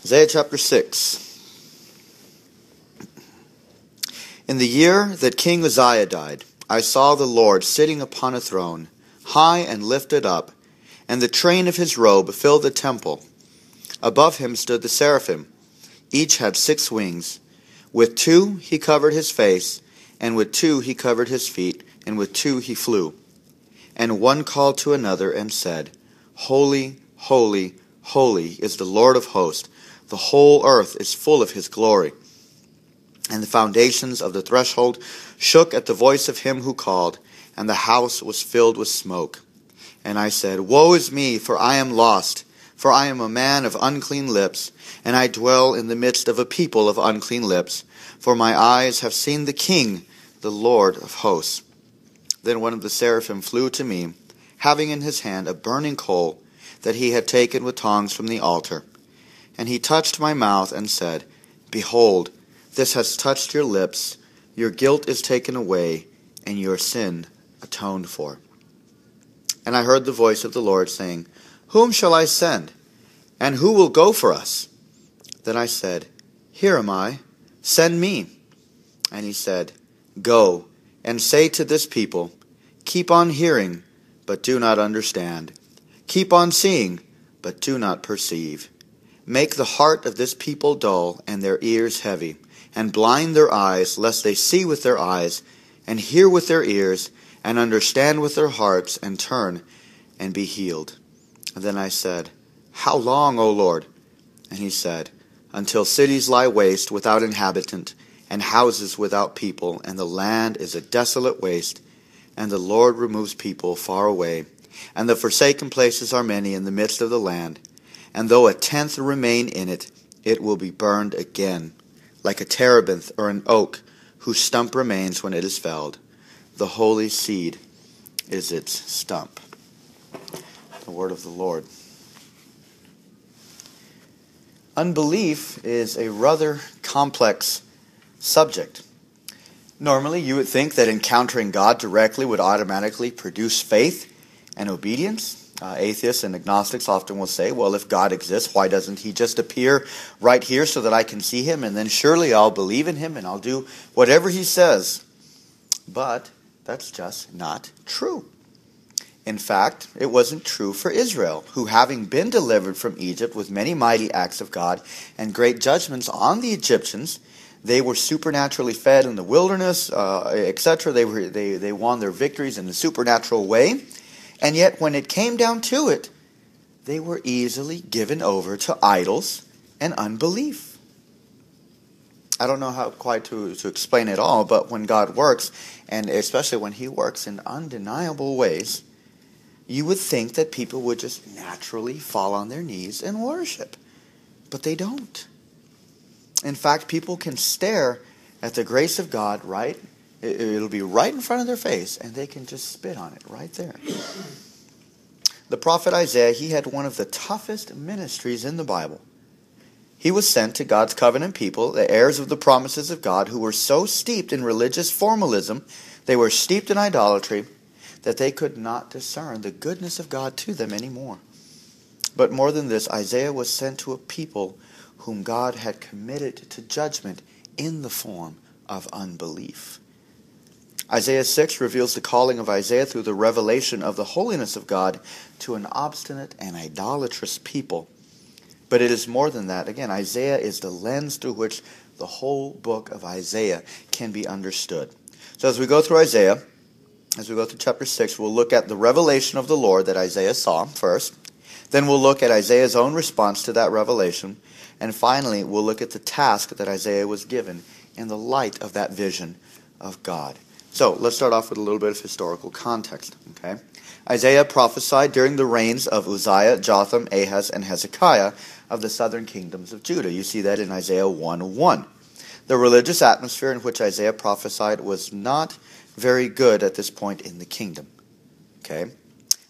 Isaiah chapter 6. In the year that King Uzziah died, I saw the Lord sitting upon a throne, high and lifted up, and the train of his robe filled the temple. Above him stood the seraphim. Each had 6 wings. With 2 he covered his face, and with 2 he covered his feet, and with 2 he flew. And one called to another and said, Holy, holy, holy is the Lord of hosts. The whole earth is full of his glory. And the foundations of the threshold shook at the voice of him who called, and the house was filled with smoke. And I said, Woe is me, for I am lost, for I am a man of unclean lips, and I dwell in the midst of a people of unclean lips, for my eyes have seen the King, the Lord of hosts. Then one of the seraphim flew to me, having in his hand a burning coal that he had taken with tongs from the altar. And he touched my mouth and said, Behold, this has touched your lips, your guilt is taken away, and your sin atoned for. And I heard the voice of the Lord saying, Whom shall I send? And who will go for us? Then I said, Here am I, send me. And he said, Go, and say to this people, Keep on hearing, but do not understand. Keep on seeing, but do not perceive. Make the heart of this people dull, and their ears heavy, and blind their eyes, lest they see with their eyes, and hear with their ears, and understand with their hearts, and turn, and be healed. And then I said, How long, O Lord? And he said, Until cities lie waste without inhabitant, and houses without people, and the land is a desolate waste, and the Lord removes people far away, and the forsaken places are many in the midst of the land. And though 1/10 remain in it, it will be burned again, like a terebinth or an oak, whose stump remains when it is felled. The holy seed is its stump. The word of the Lord. Unbelief is a rather complex subject. Normally, you would think that encountering God directly would automatically produce faith and obedience. Atheists and agnostics often will say, well, if God exists, why doesn't he just appear right here so that I can see him, and then surely I'll believe in him and I'll do whatever he says. But that's just not true. In fact, it wasn't true for Israel, who, having been delivered from Egypt with many mighty acts of God and great judgments on the Egyptians, they were supernaturally fed in the wilderness, etc. They won their victories in a supernatural way. And yet, when it came down to it, they were easily given over to idols and unbelief. I don't know how quite to explain it all, but when God works, and especially when he works in undeniable ways, you would think that people would just naturally fall on their knees and worship. But they don't. In fact, people can stare at the grace of God it'll be right in front of their face, and they can just spit on it right there. The prophet Isaiah, he had one of the toughest ministries in the Bible. He was sent to God's covenant people, the heirs of the promises of God, who were so steeped in religious formalism, they were steeped in idolatry, that they could not discern the goodness of God to them anymore. But more than this, Isaiah was sent to a people whom God had committed to judgment in the form of unbelief. Isaiah 6 reveals the calling of Isaiah through the revelation of the holiness of God to an obstinate and idolatrous people. But it is more than that. Again, Isaiah is the lens through which the whole book of Isaiah can be understood. So as we go through Isaiah, as we go through chapter 6, we'll look at the revelation of the Lord that Isaiah saw first. Then we'll look at Isaiah's own response to that revelation. And finally, we'll look at the task that Isaiah was given in the light of that vision of God. So, let's start off with a little bit of historical context. Okay, Isaiah prophesied during the reigns of Uzziah, Jotham, Ahaz, and Hezekiah of the southern kingdoms of Judah. You see that in Isaiah 1:1. The religious atmosphere in which Isaiah prophesied was not very good at this point in the kingdom. Okay,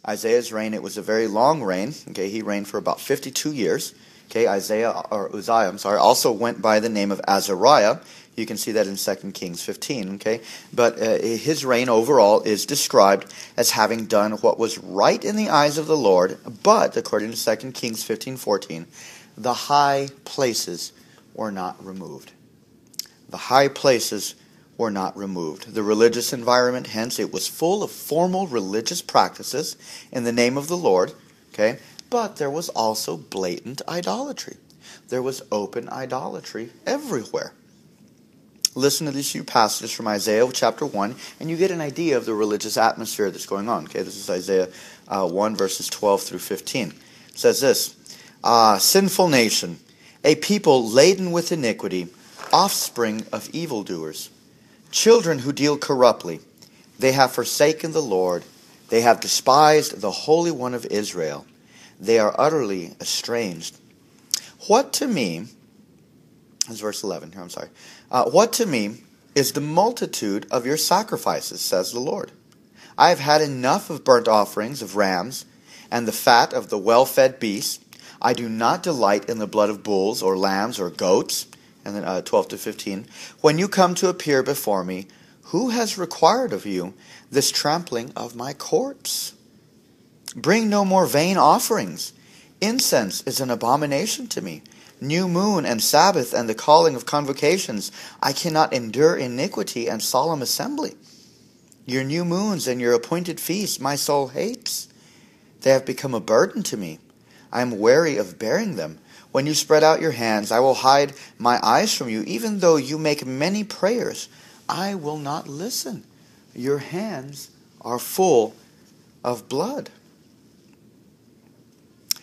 Isaiah's reign, it was a very long reign. Okay, he reigned for about 52 years. Okay, Uzziah also went by the name of Azariah. You can see that in 2 Kings 15, okay? But his reign overall is described as having done what was right in the eyes of the Lord, but, according to 2 Kings 15:14, the high places were not removed. The high places were not removed. The religious environment, hence, it was full of formal religious practices in the name of the Lord, okay? But there was also blatant idolatry. There was open idolatry everywhere. Listen to these few passages from Isaiah chapter 1, and you get an idea of the religious atmosphere that's going on. Okay, this is Isaiah 1, verses 12 through 15. It says this, sinful nation, a people laden with iniquity, offspring of evildoers, children who deal corruptly. They have forsaken the Lord. They have despised the Holy One of Israel. They are utterly estranged. What to me, that's verse 11 here, I'm sorry. What to me is the multitude of your sacrifices, says the Lord. I have had enough of burnt offerings of rams and the fat of the well-fed beasts. I do not delight in the blood of bulls or lambs or goats. And then 12 to 15. When you come to appear before me, who has required of you this trampling of my courts? Bring no more vain offerings. Incense is an abomination to me. New moon and Sabbath and the calling of convocations. I cannot endure iniquity and solemn assembly. Your new moons and your appointed feasts my soul hates. They have become a burden to me. I am weary of bearing them. When you spread out your hands, I will hide my eyes from you. Even though you make many prayers, I will not listen. Your hands are full of blood.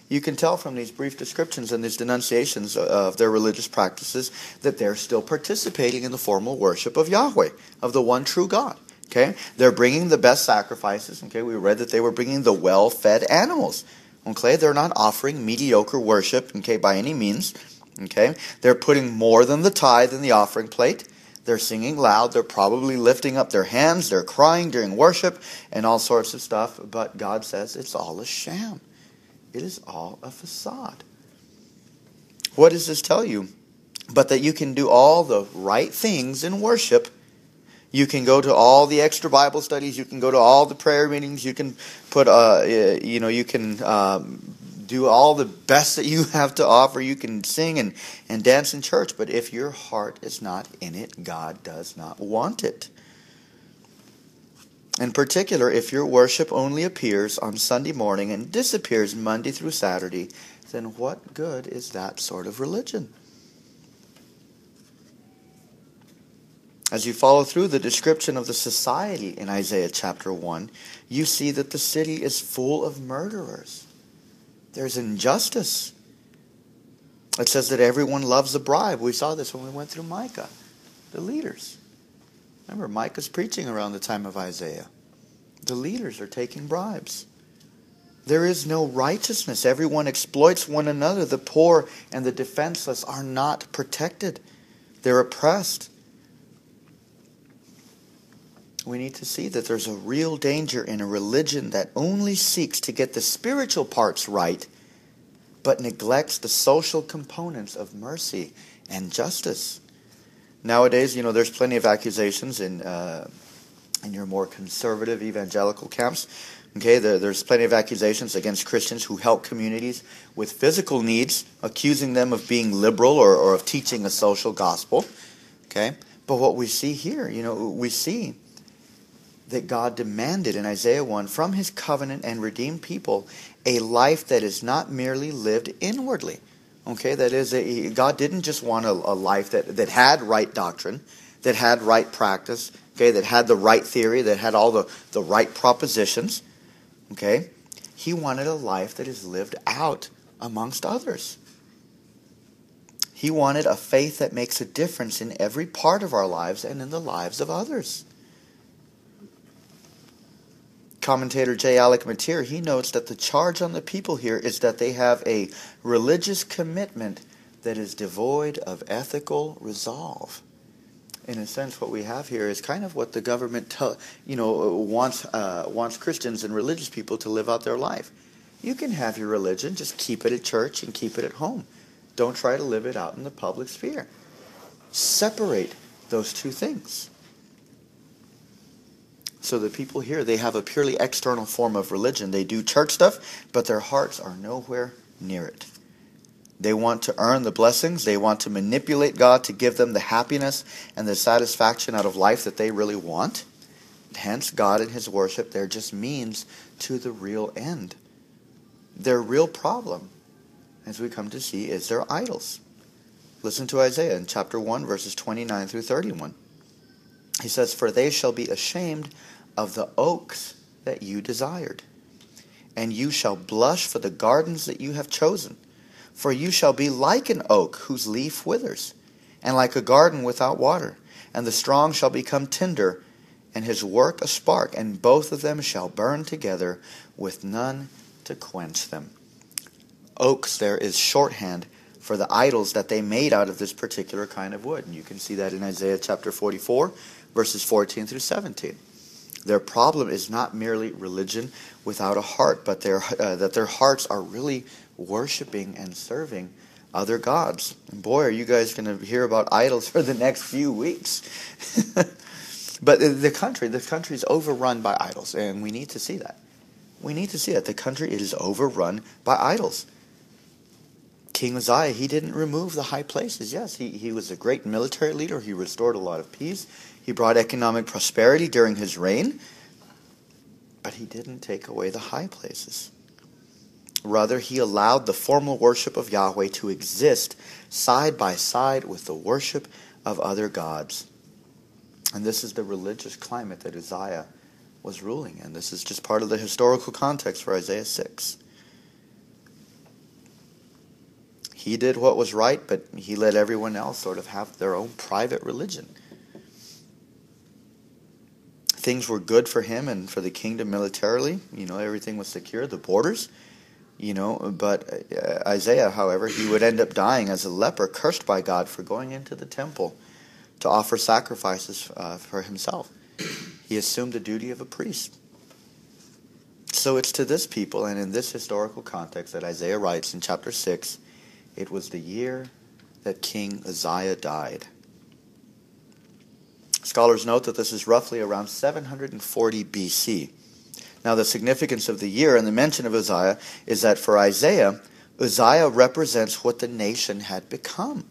You can tell from these brief descriptions and these denunciations of their religious practices that they're still participating in the formal worship of Yahweh, of the one true God. Okay, they're bringing the best sacrifices. Okay, we read that they were bringing the well-fed animals. Okay, they're not offering mediocre worship, okay, by any means. Okay, they're putting more than the tithe in the offering plate. They're singing loud. They're probably lifting up their hands. They're crying during worship and all sorts of stuff. But God says it's all a sham. It is all a facade. What does this tell you? But that you can do all the right things in worship. You can go to all the extra Bible studies. You can go to all the prayer meetings. You can put, you can do all the best that you have to offer. You can sing and dance in church. But if your heart is not in it, God does not want it. In particular, if your worship only appears on Sunday morning and disappears Monday through Saturday, then what good is that sort of religion? As you follow through the description of the society in Isaiah chapter 1, you see that the city is full of murderers. There's injustice. It says that everyone loves a bribe. We saw this when we went through Micah, the leaders. Remember, Micah's preaching around the time of Isaiah. The leaders are taking bribes. There is no righteousness. Everyone exploits one another. The poor and the defenseless are not protected. They're oppressed. We need to see that there's a real danger in a religion that only seeks to get the spiritual parts right, but neglects the social components of mercy and justice. Nowadays, there's plenty of accusations in your more conservative evangelical camps. Okay, there's plenty of accusations against Christians who help communities with physical needs, accusing them of being liberal or of teaching a social gospel. Okay, but what we see here, we see that God demanded in Isaiah 1 from his covenant and redeemed people a life that is not merely lived inwardly. Okay, that is, God didn't just want a life that had right doctrine, that had right practice, okay, that had the right theory, that had all the right propositions. Okay, he wanted a life that is lived out amongst others. He wanted a faith that makes a difference in every part of our lives and in the lives of others. Commentator J. Alec Mateer, he notes that the charge on the people here is that they have a religious commitment that is devoid of ethical resolve. In a sense, what we have here is kind of what the government wants Christians and religious people to live out their life. You can have your religion, just keep it at church and keep it at home. Don't try to live it out in the public sphere. Separate those two things. So the people here, they have a purely external form of religion. They do church stuff, but their hearts are nowhere near it. They want to earn the blessings. They want to manipulate God to give them the happiness and the satisfaction out of life that they really want. Hence, God and his worship, they're just means to the real end. Their real problem, as we come to see, is their idols. Listen to Isaiah in chapter 1, verses 29 through 31. He says, "For they shall be ashamed of the oaks that you desired, and you shall blush for the gardens that you have chosen. For you shall be like an oak whose leaf withers, and like a garden without water. And the strong shall become tinder, and his work a spark, and both of them shall burn together, with none to quench them." Oaks there is shorthand for the idols that they made out of this particular kind of wood. And you can see that in Isaiah chapter 44, verses 14 through 17. Their problem is not merely religion without a heart, but that their hearts are really worshiping and serving other gods. And boy, are you guys going to hear about idols for the next few weeks. But the country's overrun by idols, and we need to see that. We need to see that. The country is overrun by idols. King Uzziah, he didn't remove the high places. Yes, he was a great military leader. He restored a lot of peace. He brought economic prosperity during his reign. But he didn't take away the high places. Rather, he allowed the formal worship of Yahweh to exist side by side with the worship of other gods. And this is the religious climate that Uzziah was ruling in. This is just part of the historical context for Isaiah 6. He did what was right, but he let everyone else sort of have their own private religion. Things were good for him and for the kingdom militarily. Everything was secure, the borders. But Isaiah, however, he would end up dying as a leper, cursed by God for going into the temple to offer sacrifices for himself. He assumed the duty of a priest. So it's to this people and in this historical context that Isaiah writes in chapter 6, "It was the year that King Uzziah died." Scholars note that this is roughly around 740 BC. Now, the significance of the year and the mention of Uzziah is that for Isaiah, Uzziah represents what the nation had become.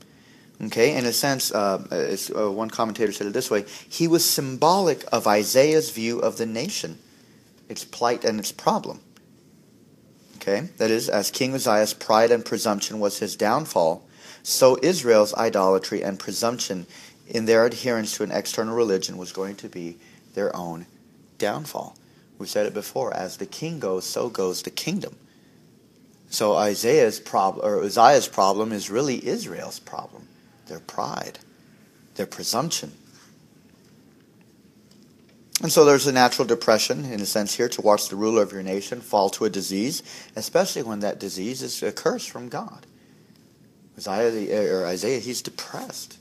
Okay, in a sense, one commentator said it this way: he was symbolic of Isaiah's view of the nation, its plight and its problem. Okay, that is, as King Uzziah's pride and presumption was his downfall, so Israel's idolatry and presumption in their adherence to an external religion was going to be their own downfall. We said it before, as the king goes, so goes the kingdom. So Uzziah's problem is really Israel's problem. Their pride, their presumption. And so there's a natural depression, in a sense here, to watch the ruler of your nation fall to a disease, especially when that disease is a curse from God. Isaiah, he's depressed.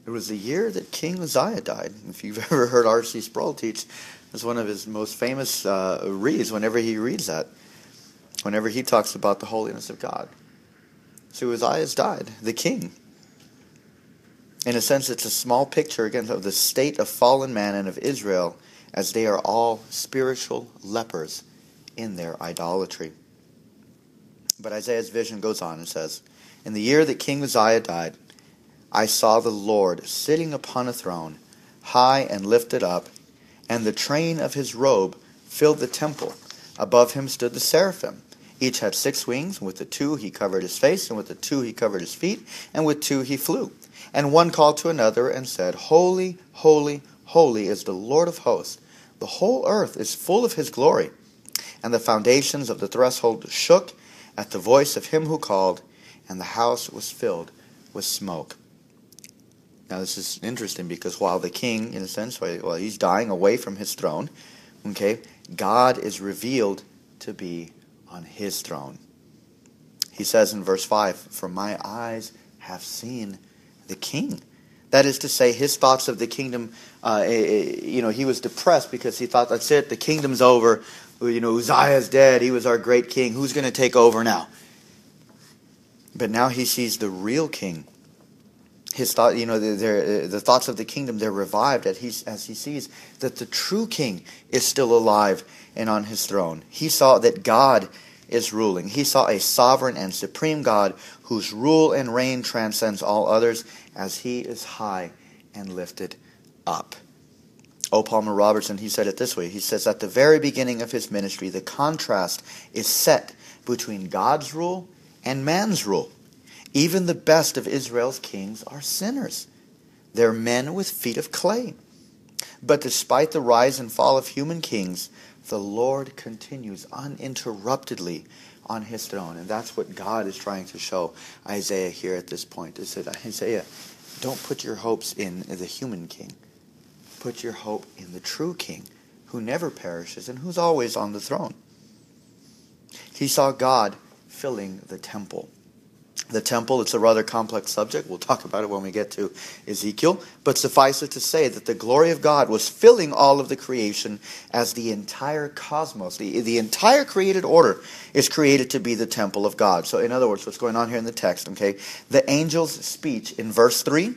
It was the year that King Uzziah died. If you've ever heard R.C. Sproul teach, it's one of his most famous reads whenever he reads that, whenever he talks about the holiness of God. So Uzziah's died, the king. In a sense, it's a small picture, again, of the state of fallen man and of Israel, as they are all spiritual lepers in their idolatry. But Isaiah's vision goes on and says, "In the year that King Uzziah died, I saw the Lord sitting upon a throne, high and lifted up, and the train of his robe filled the temple. Above him stood the seraphim. Each had 6 wings. With the 2 he covered his face, and with the 2 he covered his feet, and with 2 he flew. And one called to another and said, Holy, holy, holy is the Lord of hosts. The whole earth is full of his glory. And the foundations of the threshold shook at the voice of him who called, and the house was filled with smoke." Now this is interesting because while the king, in a sense, while he's dying away from his throne, okay, God is revealed to be on his throne. He says in verse 5, "For my eyes have seen the king." That is to say, his thoughts of the kingdom, he was depressed because he thought, that's it, the kingdom's over. Uzziah's dead. He was our great king. Who's going to take over now? But now he sees the real king. His thought, the thoughts of the kingdom, they're revived as he sees that the true king is still alive and on his throne. He saw that God is ruling. He saw a sovereign and supreme God whose rule and reign transcends all others as he is high and lifted up. O. Palmer Robertson, he said it this way. He says, at the very beginning of his ministry, the contrast is set between God's rule and man's rule. Even the best of Israel's kings are sinners. They're men with feet of clay. But despite the rise and fall of human kings, the Lord continues uninterruptedly on his throne. And that's what God is trying to show Isaiah here at this point. He said, Isaiah, don't put your hopes in the human king. Put your hope in the true king, who never perishes and who's always on the throne. He saw God filling the temple. The temple, it's a rather complex subject. We'll talk about it when we get to Ezekiel. But suffice it to say that the glory of God was filling all of the creation as the entire cosmos, the entire created order is created to be the temple of God. So in other words, what's going on here in the text, okay? The angel's speech in verse 3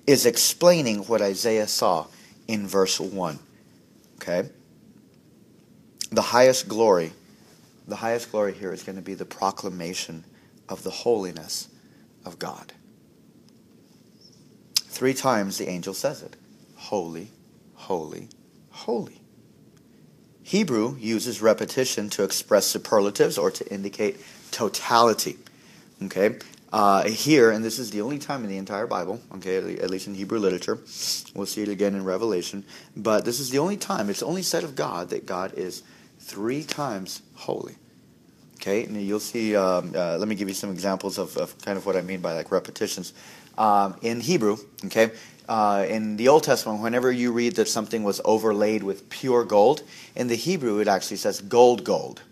is explaining what Isaiah saw in verse 1. Okay? The highest glory here is going to be the proclamation of the holiness of God. 3 times the angel says it. Holy, holy, holy. Hebrew uses repetition to express superlatives or to indicate totality. Okay? Here, and this is the only time in the entire Bible, okay, at least in Hebrew literature, we'll see it again in Revelation, but this is the only time, it's the only said of God that God is 3 times holy. Okay, and you'll see, let me give you some examples of kind of what I mean by like repetitions. In Hebrew, okay, in the Old Testament, whenever you read that something was overlaid with pure gold, in the Hebrew it actually says gold, gold.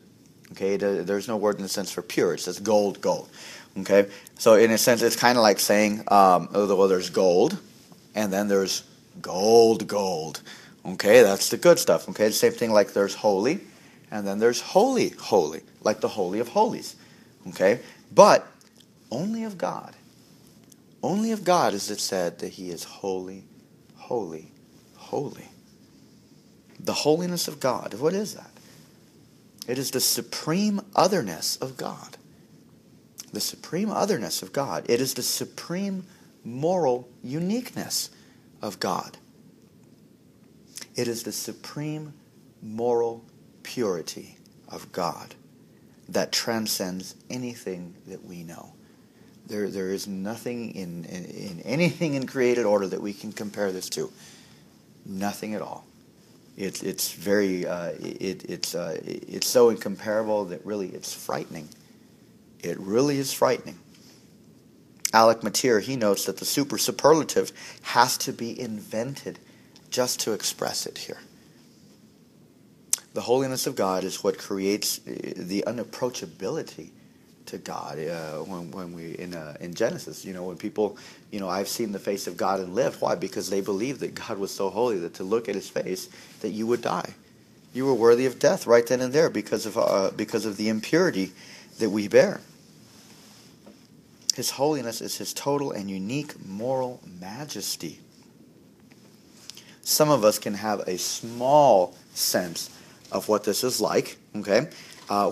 Okay, there's no word in the sense for pure, it says gold, gold. Okay, so in a sense it's kind of like saying, well, there's gold, and then there's gold, gold. Okay, that's the good stuff. Okay, the same thing like there's holy, and then there's holy, holy, like the Holy of Holies. Okay, but only of God is it said that he is holy, holy, holy. The holiness of God, what is that? It is the supreme otherness of God. The supreme otherness of God. It is the supreme moral uniqueness of God. It is the supreme moral purity of God that transcends anything that we know. There is nothing in anything in created order that we can compare this to. Nothing at all. It's very it's so incomparable that really it's frightening. It really is frightening. Alec Matier, he notes that the superlative has to be invented just to express it here. The holiness of God is what creates the unapproachability to God. When we in Genesis, when people, I've seen the face of God and lived. Why? Because they believed that God was so holy that to look at his face that you would die. You were worthy of death right then and there because of the impurity that we bear. His holiness is his total and unique moral majesty. Some of us can have a small sense of what this is like, okay,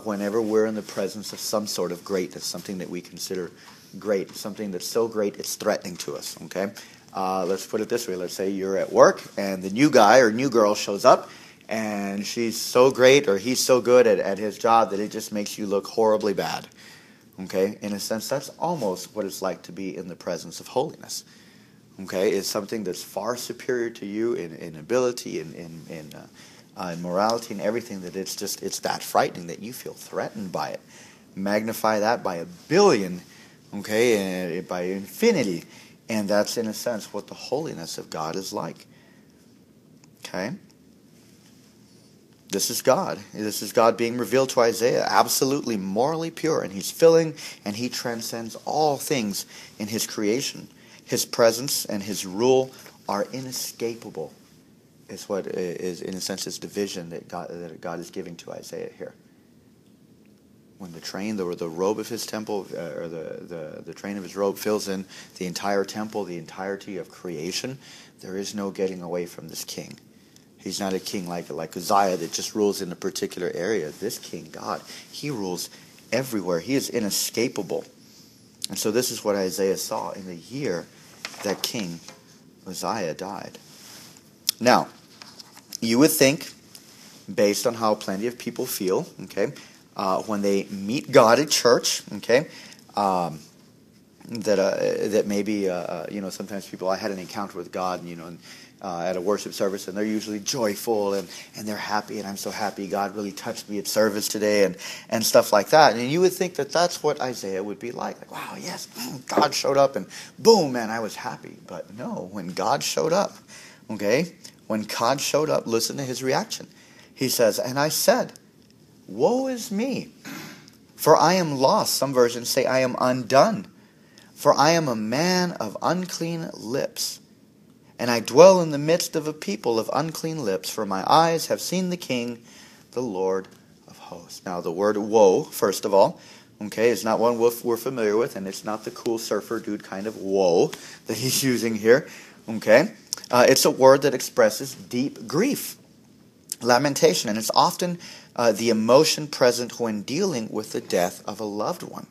whenever we're in the presence of some sort of greatness, something that we consider great, something that's so great it's threatening to us, okay? Let's put it this way. Let's say you're at work and the new guy or new girl shows up and she's so great or he's so good at his job that it just makes you look horribly bad. Okay, in a sense, that's almost what it's like to be in the presence of holiness. Okay, it's something that's far superior to you in ability, in morality, and everything. That it's that frightening that you feel threatened by it. Magnify that by 1,000,000,000, okay, and by infinity, and that's in a sense what the holiness of God is like. Okay. This is God. This is God being revealed to Isaiah, absolutely morally pure, and he's filling and he transcends all things in his creation. His presence and his rule are inescapable, is what is, in a sense, is the vision that God is giving to Isaiah here. when the train, the robe of his temple, or the train of his robe fills in the entire temple, the entirety of creation, there is no getting away from this king. He's not a king like Uzziah that just rules in a particular area. This king, God, he rules everywhere. He is inescapable. And so this is what Isaiah saw in the year that King Uzziah died. Now, you would think, based on how plenty of people feel, okay, when they meet God at church, okay, that maybe sometimes people, I had an encounter with God, at a worship service, and they're usually joyful and they're happy, and I'm so happy God really touched me at service today, and stuff like that. And you would think that that's what Isaiah would be like wow, yes, God showed up, and boom, man, I was happy. But no, when God showed up, okay, when God showed up, listen to his reaction. He says, and I said, woe is me, for I am lost. Some versions say I am undone, for I am a man of unclean lips, and I dwell in the midst of a people of unclean lips, for my eyes have seen the King, the Lord of hosts. Now the word woe, first of all, okay, is not one we're familiar with, and it's not the cool surfer dude kind of woe that he's using here, okay? It's a word that expresses deep grief, lamentation, and it's often the emotion present when dealing with the death of a loved one.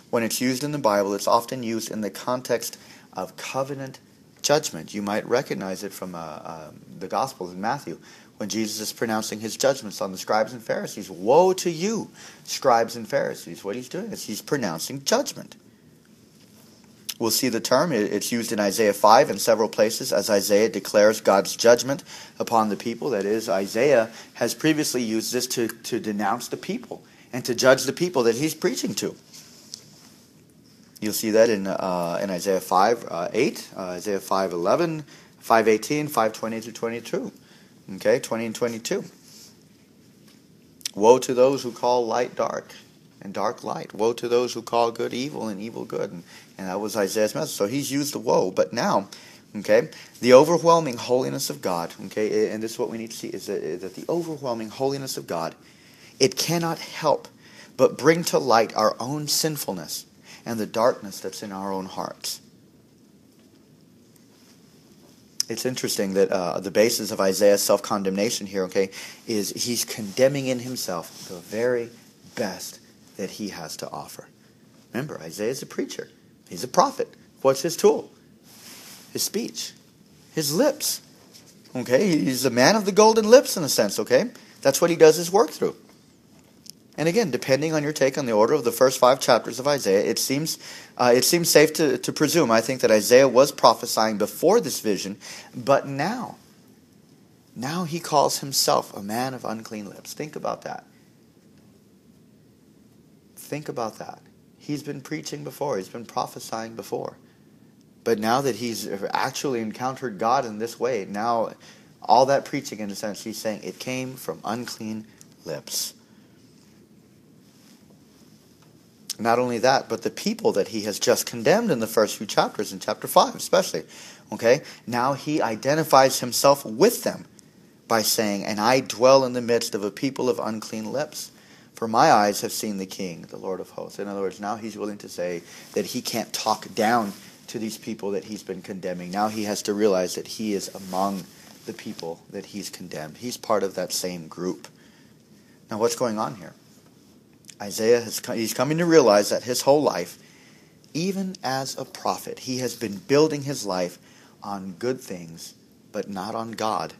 When it's used in the Bible, it's often used in the context of covenant judgment. You might recognize it from the Gospels in Matthew, when Jesus is pronouncing his judgments on the scribes and Pharisees. Woe to you, scribes and Pharisees. What he's doing is he's pronouncing judgment. We'll see the term. It's used in Isaiah 5 in several places as Isaiah declares God's judgment upon the people. That is, Isaiah has previously used this to denounce the people and to judge the people that he's preaching to. You'll see that in Isaiah 5:8, Isaiah 5:11, 5:18, 5:20 to 22. Okay, 20 and 22. Woe to those who call light dark and dark light. Woe to those who call good evil and evil good. And that was Isaiah's message. So he's used the woe. But now, okay, the overwhelming holiness of God, okay, and this is what we need to see, is that the overwhelming holiness of God, it cannot help but bring to light our own sinfulness and the darkness that's in our own hearts. It's interesting that the basis of Isaiah's self-condemnation here, okay, is he's condemning in himself the very best that he has to offer. Remember, Isaiah's a preacher. He's a prophet. What's his tool? His speech. His lips. Okay, he's a man of the golden lips in a sense, okay? That's what he does his work through. And again, depending on your take on the order of the first 5 chapters of Isaiah, it seems safe to presume, I think, that Isaiah was prophesying before this vision, but now he calls himself a man of unclean lips. Think about that. Think about that. He's been preaching before. He's been prophesying before. But now that he's actually encountered God in this way, now all that preaching, in a sense, he's saying it came from unclean lips. Not only that, but the people that he has just condemned in the first few chapters, in chapter 5 especially, okay, now he identifies himself with them by saying, and I dwell in the midst of a people of unclean lips, for my eyes have seen the King, the Lord of hosts. In other words, now he's willing to say that he can't talk down to these people that he's been condemning. Now he has to realize that he is among the people that he's condemned. He's part of that same group. Now what's going on here? Isaiah, he's coming to realize that his whole life, even as a prophet, he has been building his life on good things, but not on God.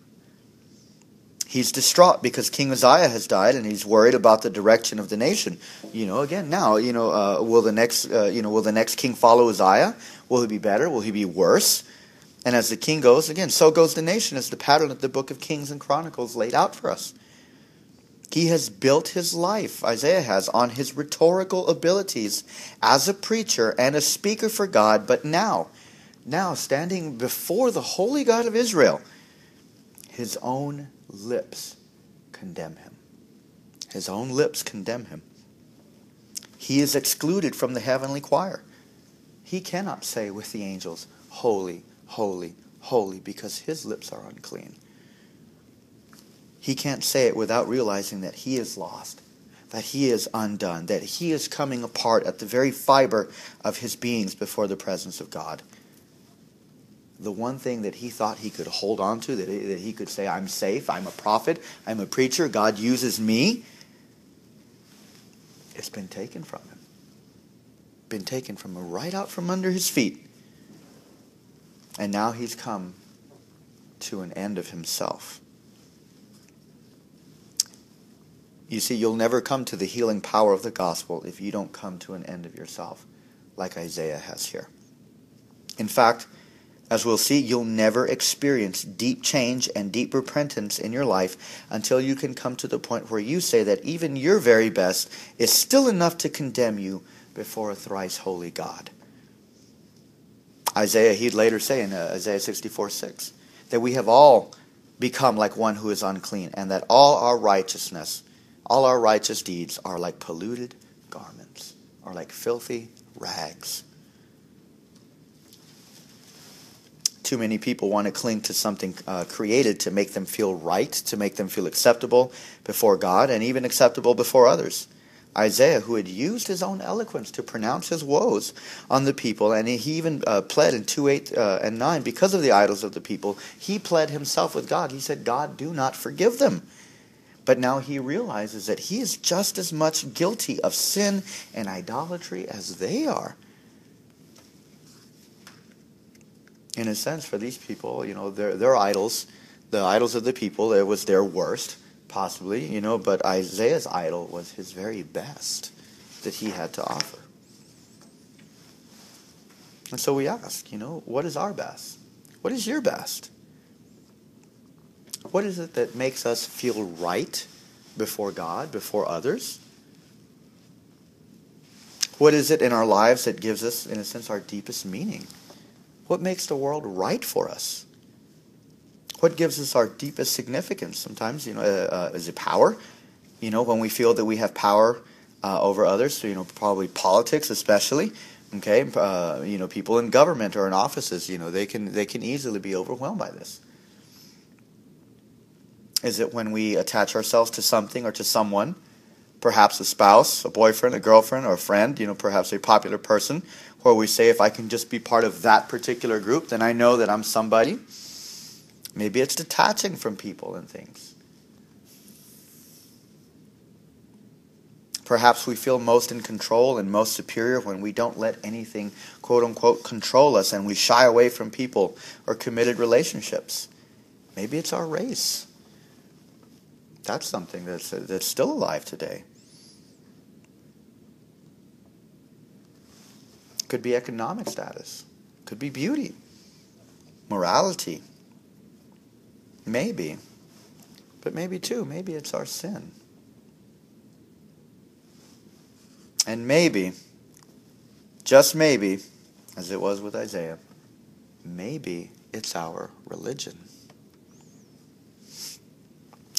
He's distraught because King Uzziah has died, and he's worried about the direction of the nation. Will the next king follow Uzziah? Will he be better? Will he be worse? And as the king goes, again, so goes the nation, as the pattern of the book of Kings and Chronicles laid out for us. He has built his life, Isaiah has, on his rhetorical abilities as a preacher and a speaker for God. But now standing before the holy God of Israel, his own lips condemn him. His own lips condemn him. He is excluded from the heavenly choir. He cannot say with the angels, holy, holy, holy, because his lips are unclean. He can't say it without realizing that he is lost, that he is undone, that he is coming apart at the very fiber of his beings before the presence of God. The one thing that he thought he could hold on to, that he could say, I'm safe, I'm a prophet, I'm a preacher, God uses me, it's been taken from him. Been taken from him right out from under his feet. And now he's come to an end of himself. You see, you'll never come to the healing power of the gospel if you don't come to an end of yourself, like Isaiah has here. In fact, as we'll see, you'll never experience deep change and deep repentance in your life until you can come to the point where you say that even your very best is still enough to condemn you before a thrice holy God. Isaiah, he'd later say in Isaiah 64:6, that we have all become like one who is unclean, and that all our righteousness, all our righteous deeds are like polluted garments, are like filthy rags. Too many people want to cling to something created to make them feel right, to make them feel acceptable before God, and even acceptable before others. Isaiah, who had used his own eloquence to pronounce his woes on the people, and he even pled in 2:8 and 9, because of the idols of the people, he pled himself with God. He said, God, do not forgive them. But now he realizes that he is just as much guilty of sin and idolatry as they are. In a sense, for these people, their idols, the idols of the people, it was their worst, possibly, but Isaiah's idol was his very best that he had to offer. And so we ask, what is our best? What is your best? What is it that makes us feel right before God, before others? What is it in our lives that gives us, in a sense, our deepest meaning? What makes the world right for us? What gives us our deepest significance? Sometimes, is it power? When we feel that we have power over others, so, probably politics especially. Okay, people in government or in offices, they can easily be overwhelmed by this. Is it when we attach ourselves to something or to someone, perhaps a spouse, a boyfriend, a girlfriend, or a friend, perhaps a popular person, where we say, if I can just be part of that particular group, then I know that I'm somebody? Maybe it's detaching from people and things. Perhaps we feel most in control and most superior when we don't let anything, quote-unquote, control us, and we shy away from people or committed relationships. Maybe it's our race. That's something that's still alive today. Could be economic status. Could be beauty. Morality. Maybe. But maybe it's our sin. And maybe, just maybe, as it was with Isaiah, maybe it's our religion.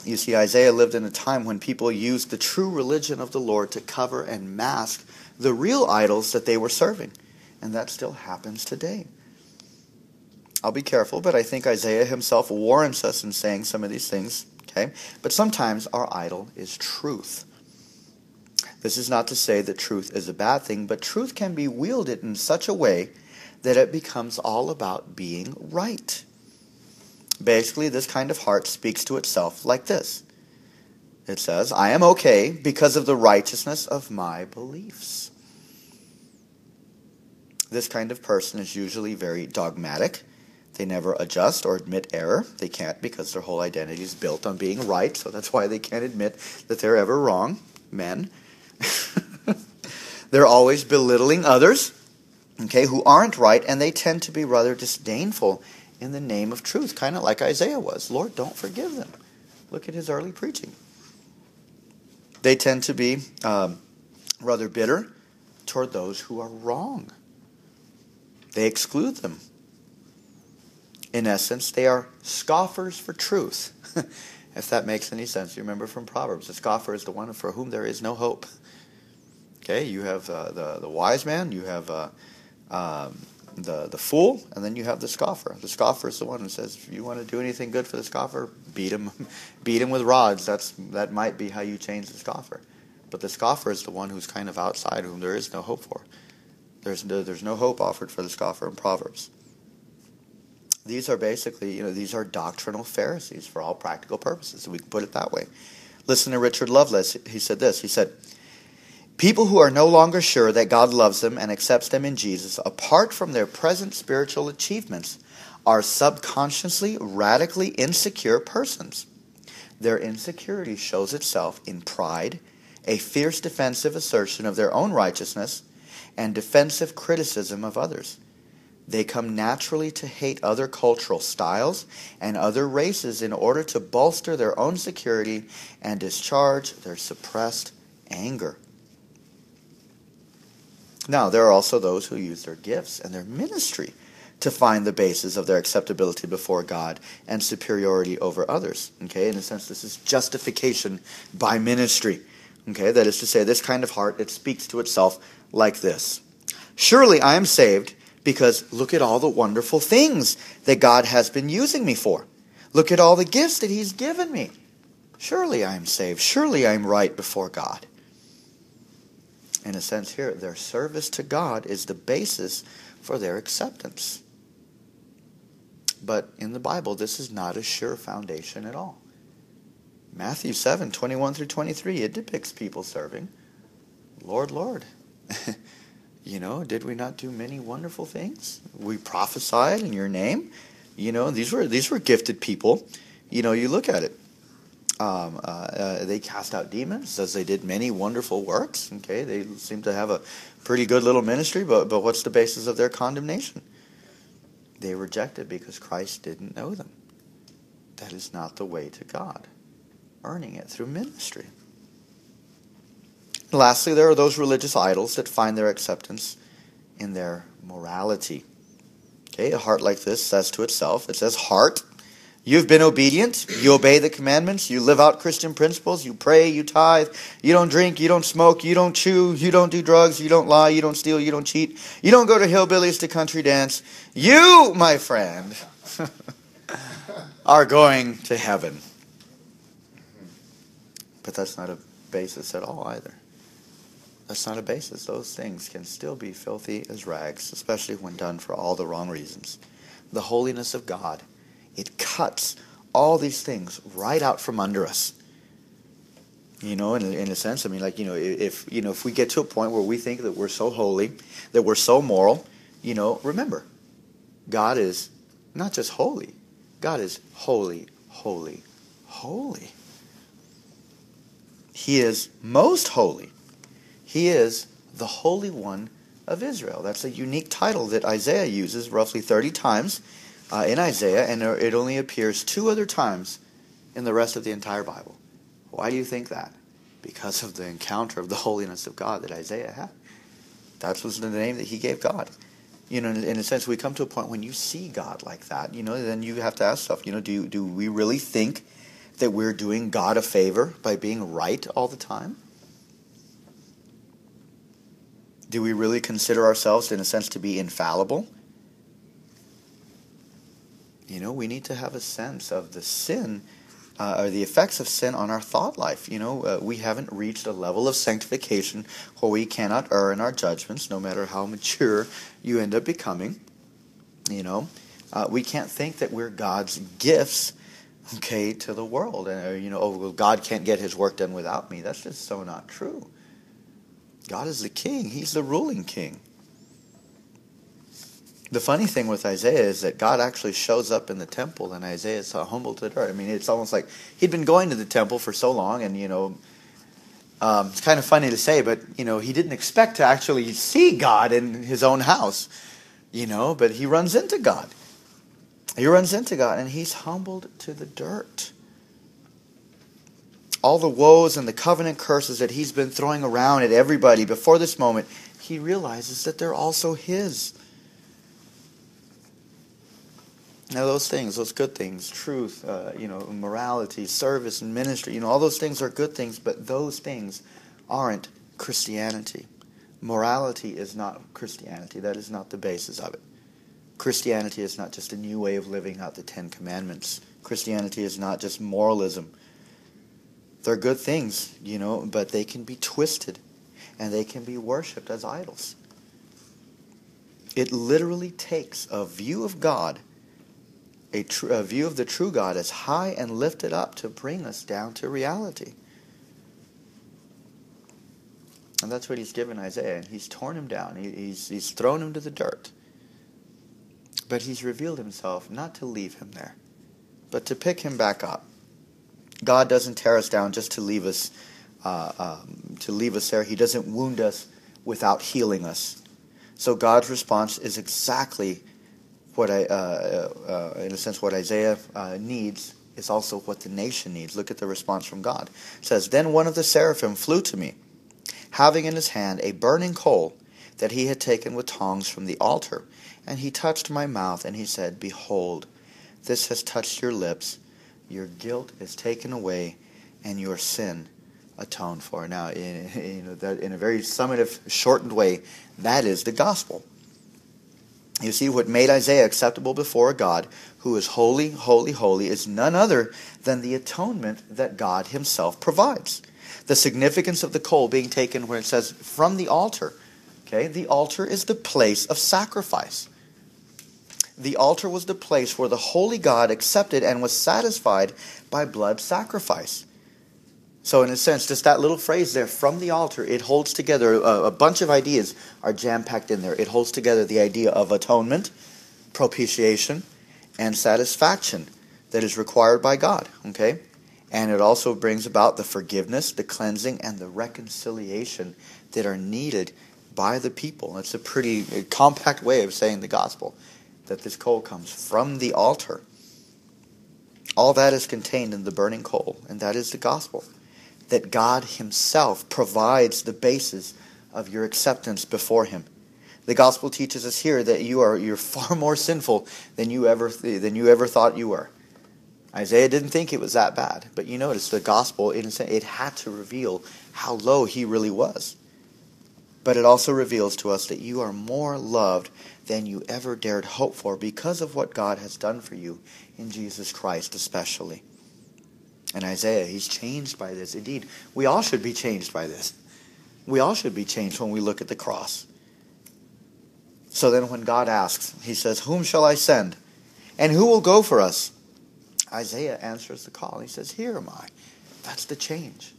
You see, Isaiah lived in a time when people used the true religion of the Lord to cover and mask the real idols that they were serving. And that still happens today. I'll be careful, but I think Isaiah himself warns us in saying some of these things. Okay? But sometimes our idol is truth. This is not to say that truth is a bad thing, but truth can be wielded in such a way that it becomes all about being right. Basically, this kind of heart speaks to itself like this. It says, I am okay because of the righteousness of my beliefs. This kind of person is usually very dogmatic. They never adjust or admit error. They can't because their whole identity is built on being right, so that's why they can't admit that they're ever wrong. Men. They're always belittling others, who aren't right, and they tend to be rather disdainful in the name of truth, kind of like Isaiah was. Lord, don't forgive them. Look at his early preaching. They tend to be rather bitter toward those who are wrong. They exclude them. In essence, they are scoffers for truth. If that makes any sense. You remember from Proverbs, the scoffer is the one for whom there is no hope. Okay, you have the wise man, you have the fool, and then you have the scoffer. The scoffer is the one who says, if you want to do anything good for the scoffer, beat him with rods. That might be how you change the scoffer. But the scoffer is the one who's kind of outside, whom there is no hope for. There's no hope offered for the scoffer in Proverbs. These are basically, these are doctrinal Pharisees for all practical purposes. We can put it that way. Listen to Richard Lovelace. He said this. He said, people who are no longer sure that God loves them and accepts them in Jesus, apart from their present spiritual achievements, are subconsciously, radically insecure persons. Their insecurity shows itself in pride, a fierce defensive assertion of their own righteousness, and defensive criticism of others. They come naturally to hate other cultural styles and other races in order to bolster their own security and discharge their suppressed anger. Now, there are also those who use their gifts and their ministry to find the basis of their acceptability before God and superiority over others. Okay, in a sense, this is justification by ministry. Okay, that is to say, this kind of heart, it speaks to itself like this. Surely I am saved because look at all the wonderful things that God has been using me for. Look at all the gifts that He's given me. Surely I am saved. Surely I am right before God. In a sense here, their service to God is the basis for their acceptance. But in the Bible, this is not a sure foundation at all. Matthew 7, 21 through 23, it depicts people serving. Lord, Lord, did we not do many wonderful things? We prophesied in your name. These were gifted people. You look at it. They cast out demons, says they did many wonderful works. Okay, they seem to have a pretty good little ministry, but what's the basis of their condemnation? They rejected because Christ didn't know them. That is not the way to God. Earning it through ministry. And lastly, there are those religious idols that find their acceptance in their morality. Okay, a heart like this says to itself, it says, heart, you've been obedient, you obey the commandments, you live out Christian principles, you pray, you tithe, you don't drink, you don't smoke, you don't chew, you don't do drugs, you don't lie, you don't steal, you don't cheat, you don't go to hillbillies to country dance. You, my friend, are going to heaven. But that's not a basis at all either. That's not a basis. Those things can still be filthy as rags, especially when done for all the wrong reasons. The holiness of God, it cuts all these things right out from under us. In a sense, if we get to a point where we think that we're so holy, that we're so moral, remember, God is not just holy. God is holy, holy, holy. He is most holy. He is the Holy One of Israel. That's a unique title that Isaiah uses roughly 30 times in Isaiah, and it only appears 2 other times in the rest of the entire Bible. Why do you think that? Because of the encounter of the holiness of God that Isaiah had. That was the name that he gave God. In a sense, we come to a point when you see God like that, then you have to ask yourself, do we really think that we're doing God a favor by being right all the time? Do we really consider ourselves, in a sense, to be infallible? We need to have a sense of the sin, or the effects of sin on our thought life. We haven't reached a level of sanctification where we cannot err in our judgments, no matter how mature you end up becoming. We can't think that we're God's gifts, to the world. And, God can't get His work done without me. That's just so not true. God is the king. He's the ruling king. The funny thing with Isaiah is that God actually shows up in the temple, and Isaiah is so humble to the dirt. It's almost like he'd been going to the temple for so long, and, it's kind of funny to say, but, he didn't expect to actually see God in his own house, but he runs into God. He runs into God, and he's humbled to the dirt. All the woes and the covenant curses that he's been throwing around at everybody before this moment, he realizes that they're also his. Now those things, those good things, truth, morality, service, and ministry, all those things are good things, but those things aren't Christianity. Morality is not Christianity. That is not the basis of it. Christianity is not just a new way of living out the 10 Commandments. Christianity is not just moralism. They're good things, but they can be twisted and they can be worshipped as idols. It literally takes a view of God, a view of the true God as high and lifted up to bring us down to reality. And that's what he's given Isaiah. And he's torn him down. He's thrown him to the dirt. But he's revealed himself not to leave him there, but to pick him back up. God doesn't tear us down just to leave us there. He doesn't wound us without healing us. So God's response is exactly what in a sense, what Isaiah needs is also what the nation needs. Look at the response from God. It says, "Then one of the seraphim flew to me, having in his hand a burning coal that he had taken with tongs from the altar. And he touched my mouth, and he said, 'Behold, this has touched your lips. Your guilt is taken away, and your sin atoned for.'" Now, in a very summative, shortened way, that is the gospel. You see, what made Isaiah acceptable before God, who is holy, holy, holy, is none other than the atonement that God himself provides. The significance of the coal being taken where it says, from the altar. Okay, the altar is the place of sacrifice. The altar was the place where the holy God accepted and was satisfied by blood sacrifice. So in a sense, just that little phrase there, from the altar, it holds together, a bunch of ideas are jam-packed in there. It holds together the idea of atonement, propitiation, and satisfaction that is required by God. Okay? And it also brings about the forgiveness, the cleansing, and the reconciliation that are needed by the people. It's a pretty compact way of saying the gospel, that this coal comes from the altar. All that is contained in the burning coal, and that is the gospel. That God himself provides the basis of your acceptance before him. The gospel teaches us here that you're far more sinful than you ever thought you were. Isaiah didn't think it was that bad, but you notice the gospel, it had to reveal how low he really was. But it also reveals to us that you are more loved than you ever dared hope for because of what God has done for you in Jesus Christ especially. And Isaiah, he's changed by this. Indeed, we all should be changed by this. We all should be changed when we look at the cross. So then when God asks, he says, "Whom shall I send? And who will go for us?" Isaiah answers the call. He says, "Here am I." That's the change.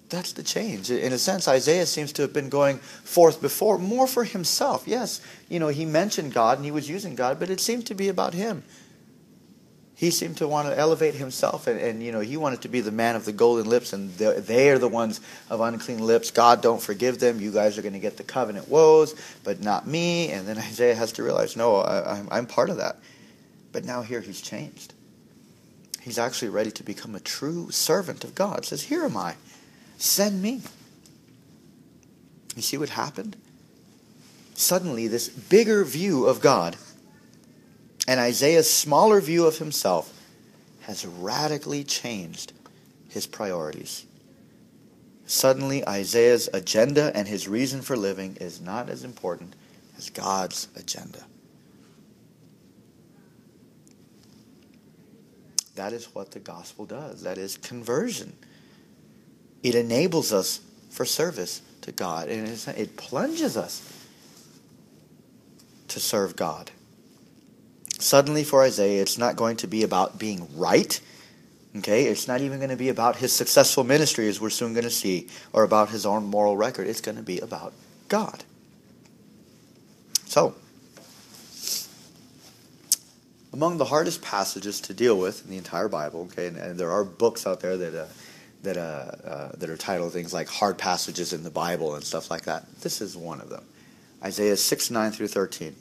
That's the change. In a sense, Isaiah seems to have been going forth before more for himself. Yes, he mentioned God and he was using God, but it seemed to be about him. He seemed to want to elevate himself, and he wanted to be the man of the golden lips, and they are the ones of unclean lips. God, don't forgive them. You guys are going to get the covenant woes, but not me. And then Isaiah has to realize, no, I'm part of that. But now here he's changed. He's actually ready to become a true servant of God. He says, "Here am I. Send me." You see what happened? Suddenly, this bigger view of God and Isaiah's smaller view of himself has radically changed his priorities. Suddenly, Isaiah's agenda and his reason for living is not as important as God's agenda. That is what the gospel does. That is conversion. It enables us for service to God. And it plunges us to serve God. Suddenly for Isaiah, it's not going to be about being right. Okay? It's not even going to be about his successful ministry, as we're soon going to see, or about his own moral record. It's going to be about God. So, among the hardest passages to deal with in the entire Bible, okay, and there are books out there that are titled things like Hard Passages in the Bible and stuff like that. This is one of them. Isaiah 6, 9 through 13.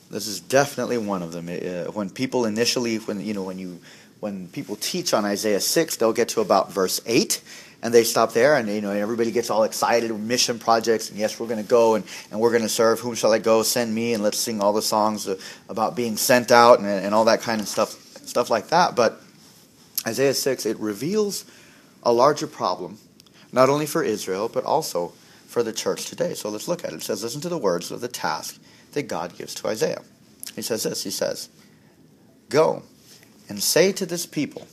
This is definitely one of them. When people initially, when people teach on Isaiah 6, they'll get to about verse 8, and they stop there, and everybody gets all excited with mission projects, and yes, we're going to go, and we're going to serve. Whom shall I go? Send me, and let's sing all the songs about being sent out, and all that kind of stuff like that. But Isaiah 6, it reveals a larger problem, not only for Israel, but also for the church today. So let's look at it. It says, listen to the words of the task that God gives to Isaiah. He says this, he says, "Go and say to this people,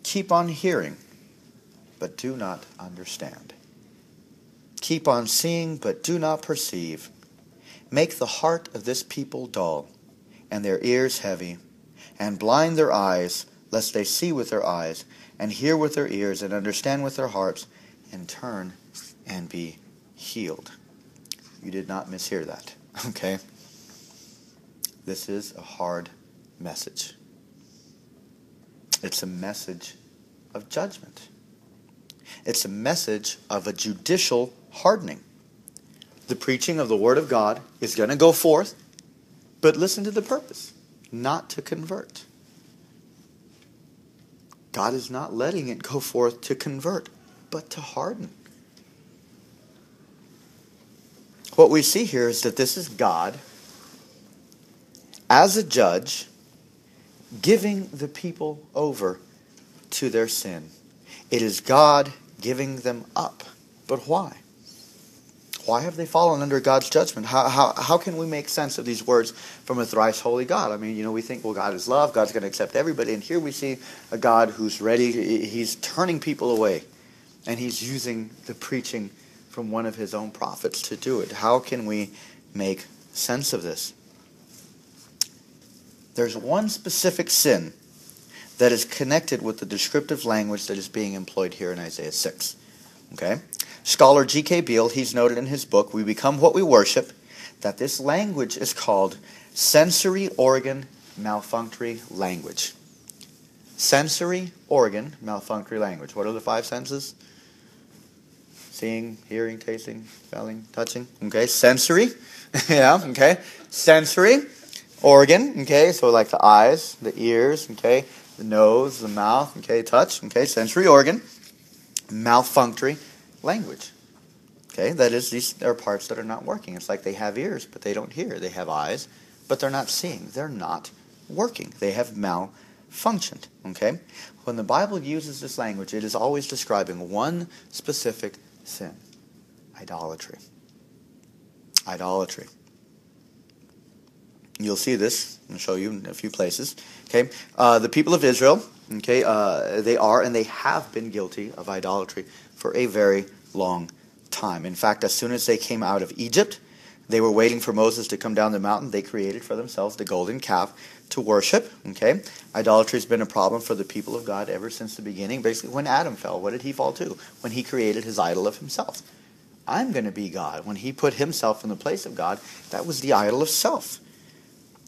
Keep on hearing, but do not understand. Keep on seeing, but do not perceive. Make the heart of this people dull, and their ears heavy, and blind their eyes, lest they see with their eyes, and hear with their ears, and understand with their hearts, and turn and be healed. You did not mishear that, okay? This is a hard message. It's a message of judgment. It's a message of a judicial hardening. The preaching of the Word of God is going to go forth, but listen to the purpose, not to convert. God is not letting it go forth to convert, but to harden. What we see here is that this is God, as a judge, giving the people over to their sin. It is God giving them up. But why? Why have they fallen under God's judgment? How can we make sense of these words from a thrice holy God? I mean, we think, well, God is love. God's going to accept everybody. And here we see a God who's ready. He's turning people away. And he's using the preaching from one of his own prophets to do it. How can we make sense of this? There's one specific sin that is connected with the descriptive language that is being employed here in Isaiah 6. Okay? Scholar G.K. Beale, he's noted in his book, We Become What We Worship, that this language is called sensory organ malfunctory language. Sensory organ malfunctory language. What are the 5 senses? Seeing, hearing, tasting, smelling, touching. Okay, sensory. Yeah, okay. Sensory organ, okay, so like the eyes, the ears, okay, the nose, the mouth, okay, touch, okay, sensory organ, malfunctory language. Okay, that is, these are parts that are not working. It's like they have ears, but they don't hear. They have eyes, but they're not seeing. They're not working. They have malfunctioned, okay? When the Bible uses this language, it is always describing one specific sin: idolatry. Idolatry. You'll see this. I'll show you in a few places. Okay, the people of Israel, okay, they are and they have been guilty of idolatry for a very long time. In fact, as soon as they came out of Egypt, they were waiting for Moses to come down the mountain. They created for themselves the golden calf to worship. Okay, idolatry has been a problem for the people of God ever since the beginning. Basically, when Adam fell, what did he fall to? When he created his idol of himself. I'm going to be God. When he put himself in the place of God, that was the idol of self.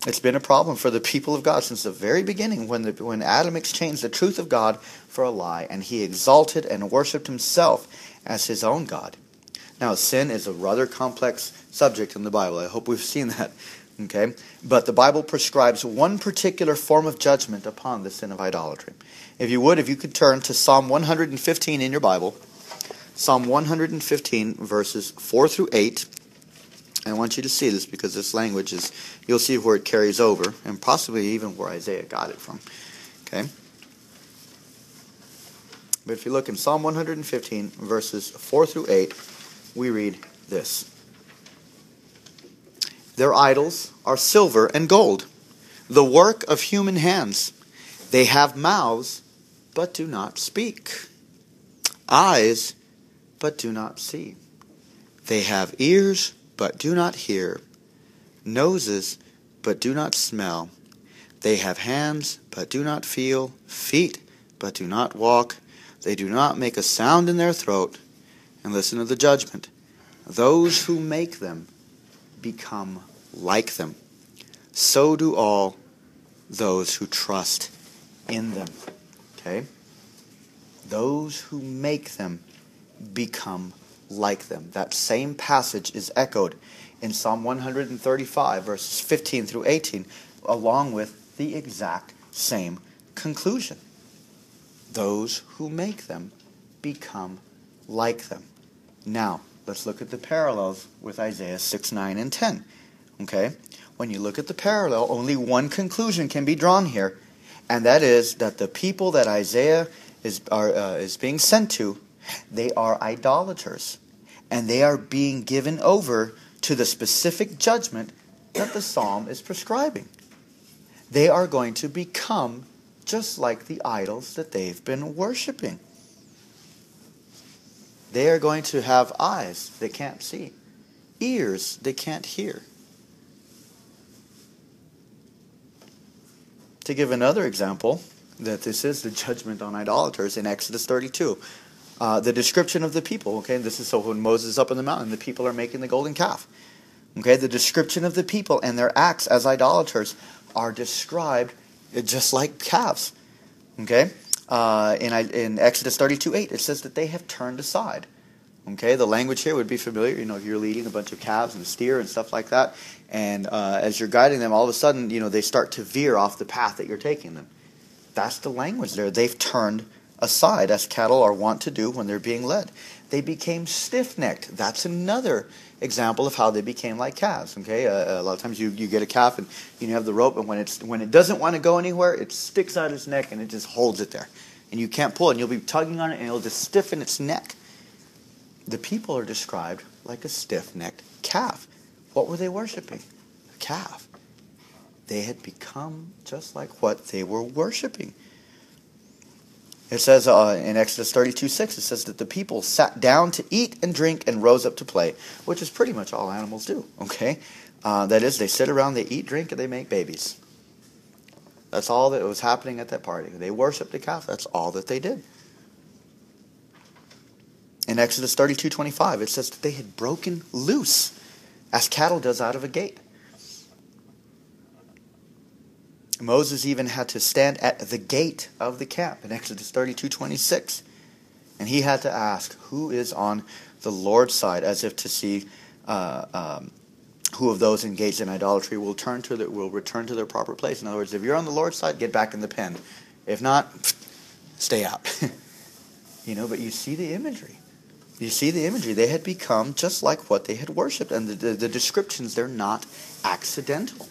It's been a problem for the people of God since the very beginning when Adam exchanged the truth of God for a lie, and he exalted and worshipped himself as his own God. Now, sin is a rather complex subject in the Bible. I hope we've seen that. Okay? But the Bible prescribes one particular form of judgment upon the sin of idolatry. If you could turn to Psalm 115 in your Bible. Psalm 115, verses 4 through 8. I want you to see this because this language is, you'll see where it carries over, and possibly even where Isaiah got it from. Okay? But if you look in Psalm 115, verses 4 through 8, we read this. Their idols are silver and gold, the work of human hands. They have mouths, but do not speak. Eyes, but do not see. They have ears, but do not hear. Noses, but do not smell. They have hands, but do not feel. Feet, but do not walk. They do not make a sound in their throat. And listen to the judgment. Those who make them become like them. So do all those who trust in them. Okay? Those who make them become like them. That same passage is echoed in Psalm 135, verses 15 through 18, along with the exact same conclusion. Those who make them become like them. Now, let's look at the parallels with Isaiah 6, 9, and 10. Okay? When you look at the parallel, only one conclusion can be drawn here, and that is that the people that Isaiah is being sent to, they are idolaters, and they are being given over to the specific judgment that the psalm is prescribing. They are going to become just like the idols that they've been worshiping. They are going to have eyes they can't see, ears they can't hear. To give another example, that this is the judgment on idolaters in Exodus 32. The description of the people, okay, this is so when Moses is up on the mountain, the people are making the golden calf. Okay, the description of the people and their acts as idolaters are described just like calves. Okay, in Exodus 32:8, it says that they have turned aside. Okay, the language here would be familiar. You know, if you're leading a bunch of calves and steer and stuff like that, and as you're guiding them, all of a sudden, you know, they start to veer off the path that you're taking them. That's the language there. They've turned aside, as cattle are wont to do when they're being led. They became stiff-necked. That's another example of how they became like calves. Okay, a lot of times you get a calf and you have the rope, and when it doesn't want to go anywhere, it sticks out its neck and it just holds it there, and you can't pull it. And you'll be tugging on it, and it'll just stiffen its neck. The people are described like a stiff-necked calf. What were they worshiping? A calf. They had become just like what they were worshiping. It says in Exodus 32:6, it says that the people sat down to eat and drink and rose up to play, which is pretty much all animals do, okay? That is, they sit around, they eat, drink, and they make babies. That's all that was happening at that party. They worshipped the calf. That's all that they did. In Exodus 32:25, it says that they had broken loose, as cattle does out of a gate. Moses even had to stand at the gate of the camp in Exodus 32:26. And he had to ask, who is on the Lord's side, as if to see who of those engaged in idolatry will return to their proper place. In other words, if you're on the Lord's side, get back in the pen. If not, stay out. But you see the imagery. You see the imagery. They had become just like what they had worshipped. And the descriptions, they're not accidental.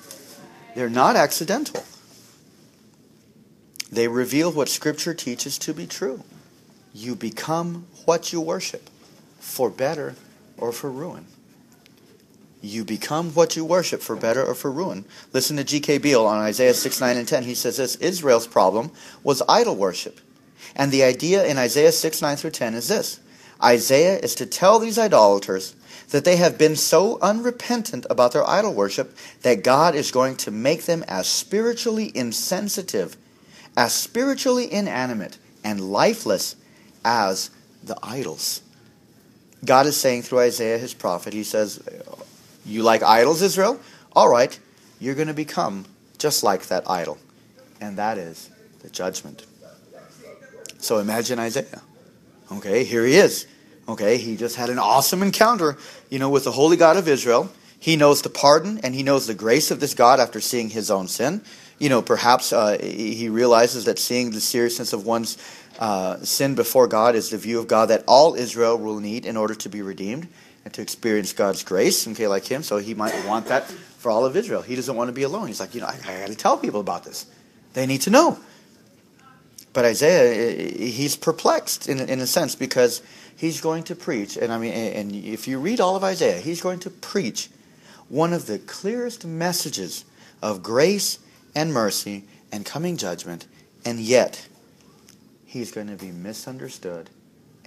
They're not accidental. They reveal what Scripture teaches to be true. You become what you worship, for better or for ruin. You become what you worship, for better or for ruin. Listen to G.K. Beale on Isaiah 6, 9, and 10. He says this: Israel's problem was idol worship. And the idea in Isaiah 6, 9 through 10 is this: Isaiah is to tell these idolaters that they have been so unrepentant about their idol worship that God is going to make them as spiritually insensitive, as spiritually inanimate, and lifeless as the idols. God is saying through Isaiah, his prophet, he says, you like idols, Israel? All right, you're going to become just like that idol. And that is the judgment. So imagine Isaiah. Okay, here he is. Okay, he just had an awesome encounter, with the holy God of Israel. He knows the pardon and he knows the grace of this God after seeing his own sin. Perhaps he realizes that seeing the seriousness of one's sin before God is the view of God that all Israel will need in order to be redeemed and to experience God's grace, okay, like him. So he might want that for all of Israel. He doesn't want to be alone. He's like, I got to tell people about this. They need to know. But Isaiah, he's perplexed in a sense, because he's going to preach, and if you read all of Isaiah, he's going to preach one of the clearest messages of grace and mercy and coming judgment, and yet he's going to be misunderstood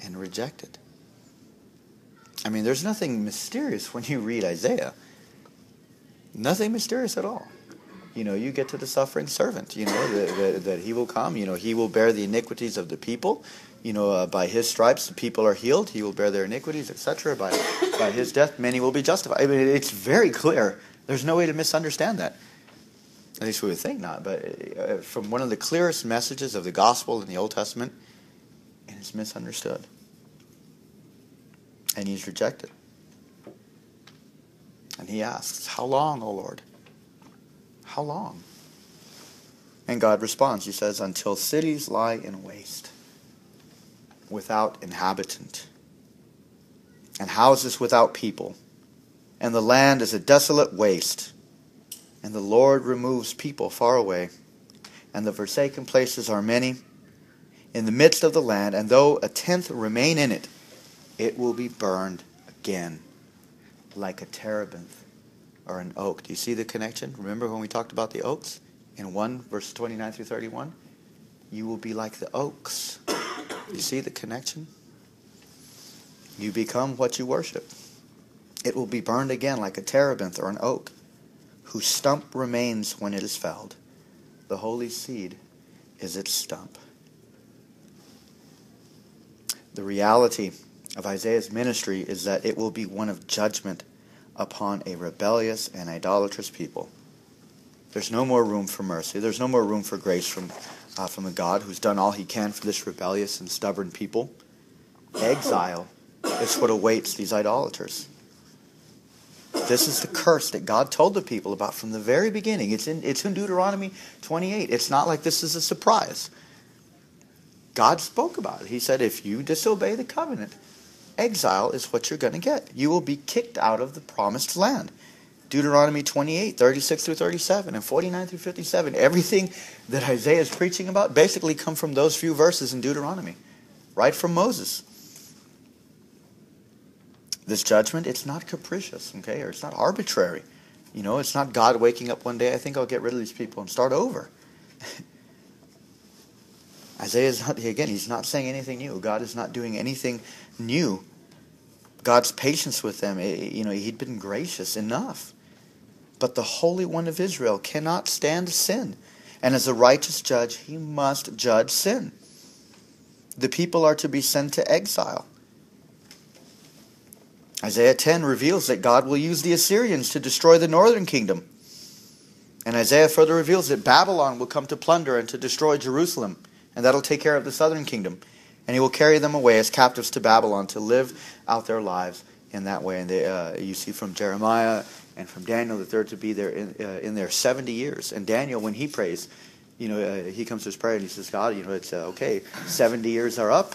and rejected. There's nothing mysterious when you read Isaiah. Nothing mysterious at all. You get to the suffering servant, that he will come, he will bear the iniquities of the people. By his stripes the people are healed. He will bear their iniquities, etc. By his death many will be justified. It's very clear. There's no way to misunderstand that. At least we would think not. But from one of the clearest messages of the gospel in the Old Testament, and it's misunderstood. And he's rejected. And he asks, how long, O Lord? How long? And God responds. He says, until cities lie in waste, without inhabitant, and houses without people, and the land is a desolate waste, and the Lord removes people far away, and the forsaken places are many in the midst of the land, and though a tenth remain in it, it will be burned again, like a terebinth or an oak. Do you see the connection? Remember when we talked about the oaks in 1 verse 29 through 31? you will be like the oaks. You see the connection? You become what you worship. It will be burned again like a terebinth or an oak, whose stump remains when it is felled. The holy seed is its stump. The reality of Isaiah's ministry is that it will be one of judgment upon a rebellious and idolatrous people. There's no more room for mercy. There's no more room for grace from a God who's done all he can for this rebellious and stubborn people. Exile is what awaits these idolaters. This is the curse that God told the people about from the very beginning. It's in Deuteronomy 28. It's not like this is a surprise. God spoke about it. He said, if you disobey the covenant, exile is what you're going to get. You will be kicked out of the promised land. Deuteronomy 28, 36 through 37, and 49 through 57. Everything that Isaiah is preaching about basically come from those few verses in Deuteronomy. Right from Moses. This judgment, it's not capricious, okay, or it's not arbitrary. You know, it's not God waking up one day, I think I'll get rid of these people and start over. Isaiah's not, again, he's not saying anything new. God is not doing anything new. God's patience with them, he'd been gracious enough. But the Holy One of Israel cannot stand sin. And as a righteous judge, he must judge sin. The people are to be sent to exile. Isaiah 10 reveals that God will use the Assyrians to destroy the northern kingdom. And Isaiah further reveals that Babylon will come to plunder and to destroy Jerusalem. And that'll take care of the southern kingdom. And he will carry them away as captives to Babylon to live out their lives in that way. And you see from Jeremiah and from Daniel that they're to be there in their 70 years. And Daniel, when he prays, he comes to his prayer and he says, God, it's okay, 70 years are up.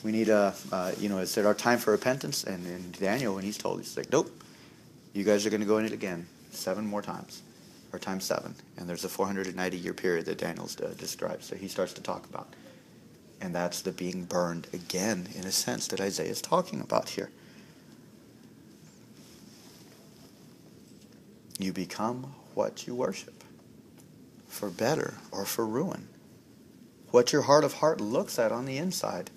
We need is it our time for repentance? And Daniel, when he's told, he's like, nope, you guys are going to go in it again 7 more times, or times 7. And there's a 490-year period that Daniel describes. So he starts to talk about. And that's the being burned again, in a sense, that Isaiah is talking about here. You become what you worship, for better or for ruin. What your heart of heart looks at on the inside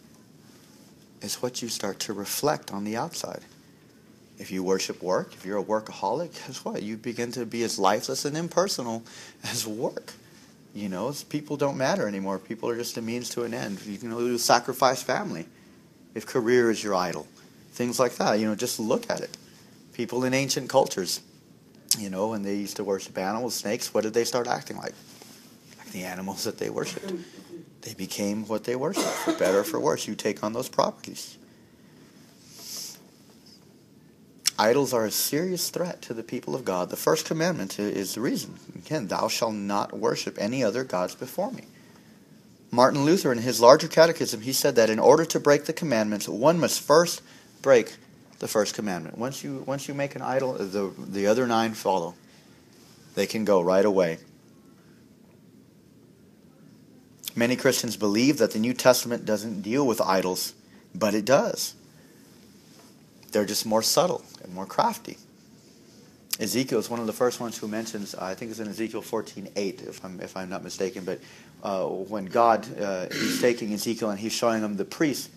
is what you start to reflect on the outside. If you worship work, if you're a workaholic, guess what? You begin to be as lifeless and impersonal as work. People don't matter anymore. People are just a means to an end. You can sacrifice family if career is your idol. Things like that. Just look at it. People in ancient cultures, when they used to worship animals, snakes, what did they start acting like? Like the animals that they worshipped. They became what they worshipped, for better or for worse. You take on those properties. Idols are a serious threat to the people of God. The first commandment is the reason. Again, thou shalt not worship any other gods before me. Martin Luther, in his larger catechism, he said that in order to break the commandments, one must first break the first commandment. Once you make an idol, the other 9 follow. They can go right away. Many Christians believe that the New Testament doesn't deal with idols, but it does. They're just more subtle and more crafty. Ezekiel is one of the first ones who mentions, I think it's in Ezekiel 14:8, if I'm not mistaken, but when God, he's taking Ezekiel and he's showing him the priest,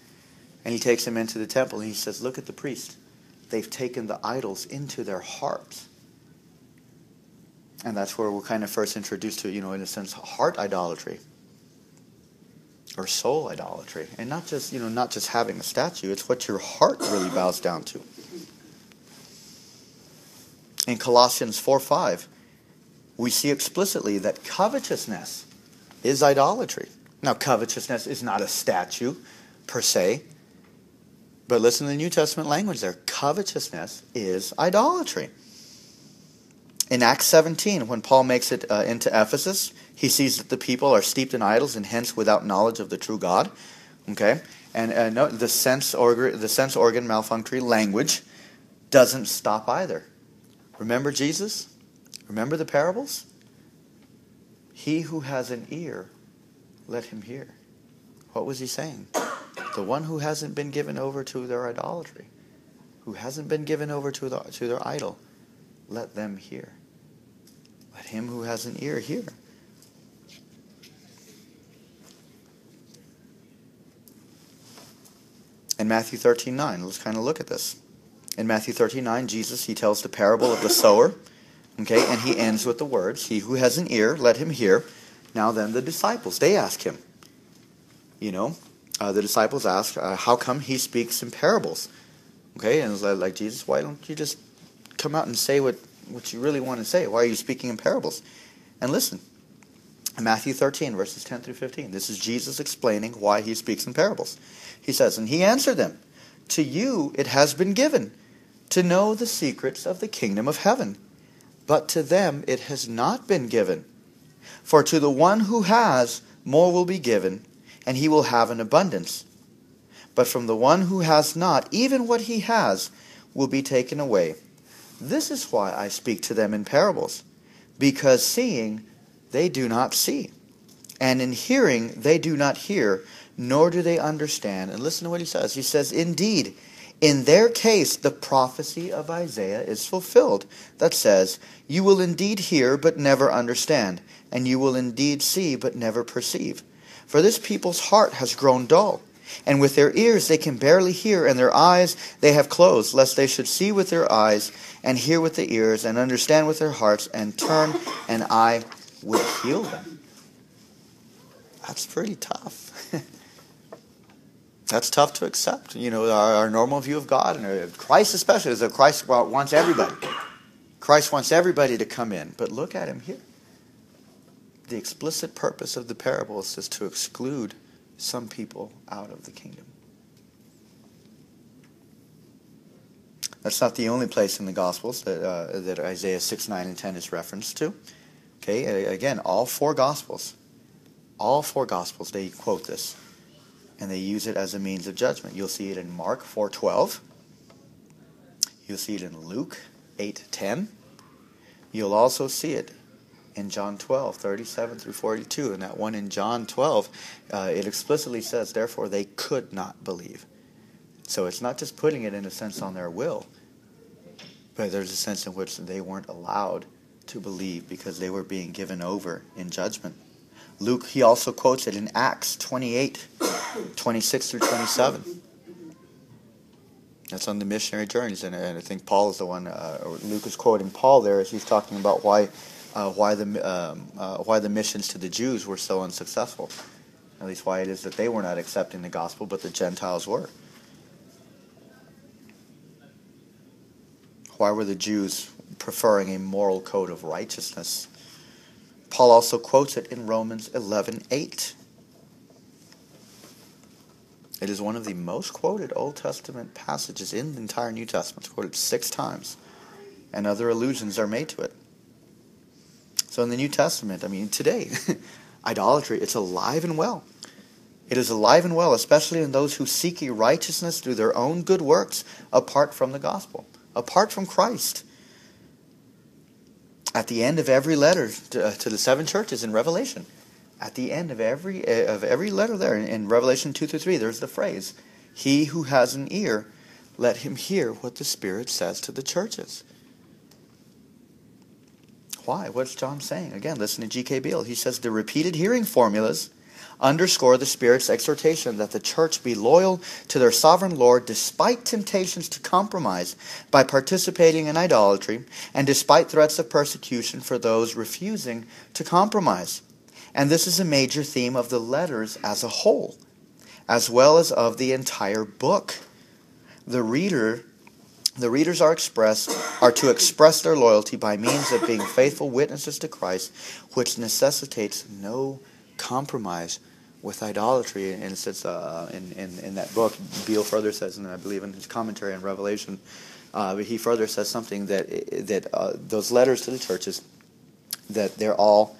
and he takes him into the temple and he says, look at the priest. They've taken the idols into their hearts. And that's where we're kind of first introduced to, in a sense, heart idolatry. Or soul idolatry. And not just having a statue, it's what your heart really bows down to. In Colossians 4:5, we see explicitly that covetousness is idolatry. Now, covetousness is not a statue per se, but listen to the New Testament language there. Covetousness is idolatry. In Acts 17, when Paul makes it into Ephesus, he sees that the people are steeped in idols and hence without knowledge of the true God. Okay, and note the sense organ malfunctory language doesn't stop either. Remember Jesus? Remember the parables? He who has an ear, let him hear. What was he saying? The one who hasn't been given over to their idolatry, who hasn't been given over to their idol, let them hear. Let him who has an ear hear. In Matthew 13:9, let's kind of look at this. In Matthew 13:9, Jesus, he tells the parable of the sower, okay, and he ends with the words, "He who has an ear, let him hear." Now then the disciples, they ask him, the disciples ask, how come he speaks in parables? Okay, and it's like, Jesus, why don't you just come out and say what you really want to say? Why are you speaking in parables? And listen, Matthew 13, verses 10 through 15. This is Jesus explaining why he speaks in parables. He says, "And he answered them, 'To you it has been given to know the secrets of the kingdom of heaven, but to them it has not been given. For to the one who has, more will be given, and he will have an abundance. But from the one who has not, even what he has will be taken away. This is why I speak to them in parables, because seeing they do not see, and in hearing they do not hear, nor do they understand." And listen to what he says. He says, "Indeed, in their case the prophecy of Isaiah is fulfilled, that says, 'You will indeed hear, but never understand, and you will indeed see, but never perceive. For this people's heart has grown dull, and with their ears they can barely hear, and their eyes they have closed, lest they should see with their eyes, and hear with the ears, and understand with their hearts, and turn, and I would heal them.'" That's pretty tough. That's tough to accept. Our normal view of God, and Christ especially, is that Christ wants everybody. Christ wants everybody to come in. But look at him here. The explicit purpose of the parables is to exclude some people out of the kingdom. That's not the only place in the Gospels that Isaiah 6, 9, and 10 is referenced to. Okay, again, all four Gospels, they quote this. And they use it as a means of judgment. You'll see it in Mark 4:12. You'll see it in Luke 8:10. You'll also see it in John 12:37 through 42. And that one in John 12, it explicitly says, "Therefore they could not believe." So it's not just putting it in a sense on their will, but there's a sense in which they weren't allowed to believe because they were being given over in judgment. Luke, he also quotes it in Acts 28:26 through 27. That's on the missionary journeys, and I think Paul is the one. Or Luke is quoting Paul there as he's talking about why the missions to the Jews were so unsuccessful. At least why it is that they were not accepting the gospel, but the Gentiles were. Why were the Jews preferring a moral code of righteousness? Paul also quotes it in Romans 11:8. It is one of the most quoted Old Testament passages in the entire New Testament. It's quoted 6 times, and other allusions are made to it. So in the New Testament, today, idolatry, it's alive and well. It is alive and well, especially in those who seek a righteousness through their own good works apart from the gospel, apart from Christ. At the end of every letter to the 7 churches in Revelation, at the end of every letter there in Revelation 2 through 3, there's the phrase, "He who has an ear, let him hear what the Spirit says to the churches." Why? What's John saying? Again, listen to G.K. Beale. He says, "The repeated hearing formulas underscore the Spirit's exhortation that the church be loyal to their sovereign Lord despite temptations to compromise by participating in idolatry and despite threats of persecution for those refusing to compromise. And this is a major theme of the letters as a whole, as well as of the entire book. The readers are to express their loyalty by means of being faithful witnesses to Christ, which necessitates no compromise with idolatry." And it says in that book, Beale further says, and I believe in his commentary on Revelation, he further says something that those letters to the churches, that they're all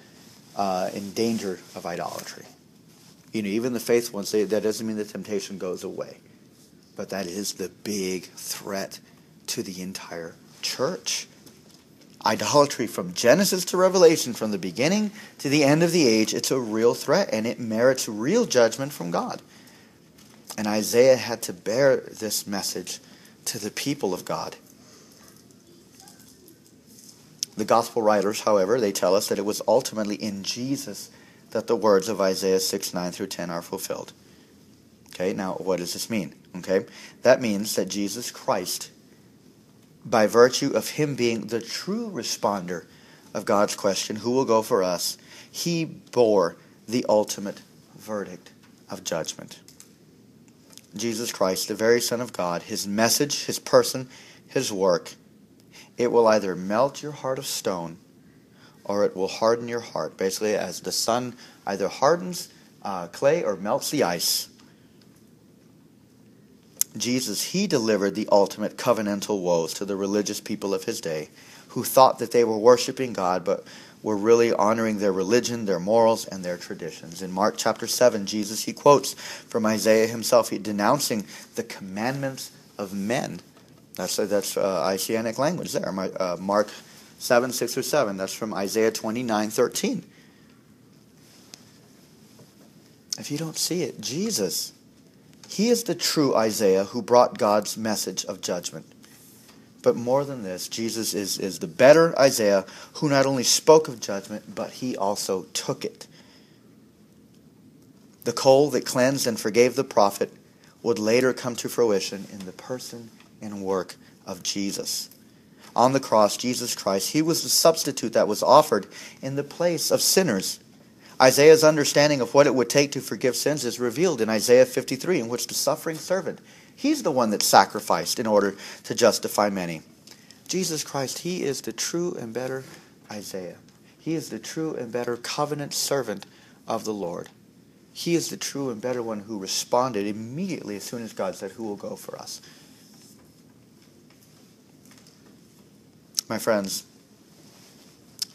in danger of idolatry. Even the faithful ones, that doesn't mean the temptation goes away, but that is the big threat to the entire church. Idolatry from Genesis to Revelation, from the beginning to the end of the age, it's a real threat, and it merits real judgment from God. And Isaiah had to bear this message to the people of God. The gospel writers, however, they tell us that it was ultimately in Jesus that the words of Isaiah 6, 9 through 10 are fulfilled. Okay, now what does this mean? Okay? That means that Jesus Christ, by virtue of him being the true responder of God's question, who will go for us, he bore the ultimate verdict of judgment. Jesus Christ, the very Son of God, his message, his person, his work, it will either melt your heart of stone or it will harden your heart. Basically, as the sun either hardens clay or melts the ice. Jesus, he delivered the ultimate covenantal woes to the religious people of his day who thought that they were worshiping God but were really honoring their religion, their morals, and their traditions. In Mark chapter 7, Jesus, he quotes from Isaiah himself, he denouncing the commandments of men. That's Isaianic language there. Mark 7, 6 through 7. That's from Isaiah 29, 13. If you don't see it, Jesus, he is the true Isaiah who brought God's message of judgment. But more than this, Jesus is the better Isaiah who not only spoke of judgment, but he also took it. The coal that cleansed and forgave the prophet would later come to fruition in the person and work of Jesus. On the cross, Jesus Christ, he was the substitute that was offered in the place of sinners. Isaiah's understanding of what it would take to forgive sins is revealed in Isaiah 53, in which the suffering servant, he's the one that sacrificed in order to justify many. Jesus Christ, he is the true and better Isaiah. He is the true and better covenant servant of the Lord. He is the true and better one who responded immediately as soon as God said, who will go for us? My friends,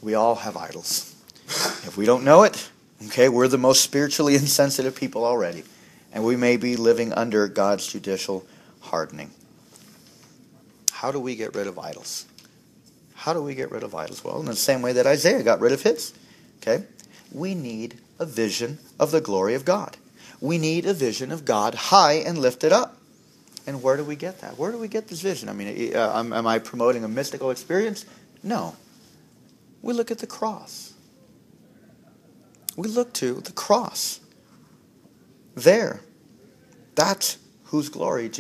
we all have idols. If we don't know it, okay, we're the most spiritually insensitive people already. And we may be living under God's judicial hardening. How do we get rid of idols? How do we get rid of idols? Well, in the same way that Isaiah got rid of his. Okay? We need a vision of the glory of God. We need a vision of God high and lifted up. And where do we get that? Where do we get this vision? I mean, am I promoting a mystical experience? No. We look at the cross. We look to the cross. There. That's whose glory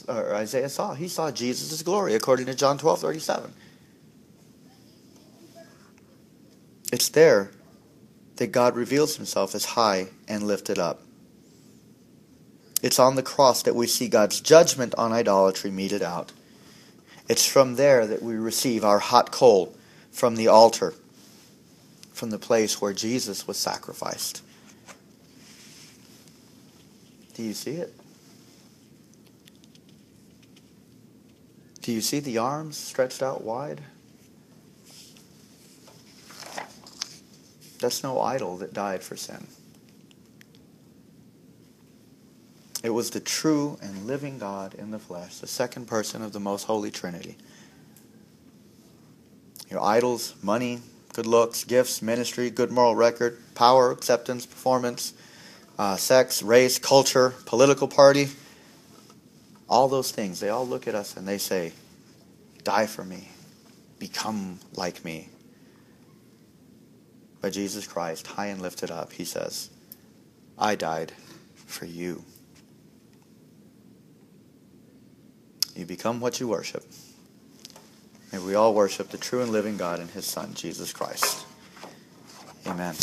Isaiah saw. He saw Jesus' glory according to John 12:37. It's there that God reveals himself as high and lifted up. It's on the cross that we see God's judgment on idolatry meted out. It's from there that we receive our hot coal from the altar, from the place where Jesus was sacrificed. Do you see it? Do you see the arms stretched out wide? That's no idol that died for sin. It was the true and living God in the flesh, the second person of the most holy Trinity. Your idols, money, good looks, gifts, ministry, good moral record, power, acceptance, performance, sex, race, culture, political party, all those things, they all look at us and they say, die for me, become like me. But Jesus Christ, high and lifted up, he says, I died for you. You become what you worship. May we all worship the true and living God and his Son, Jesus Christ. Amen.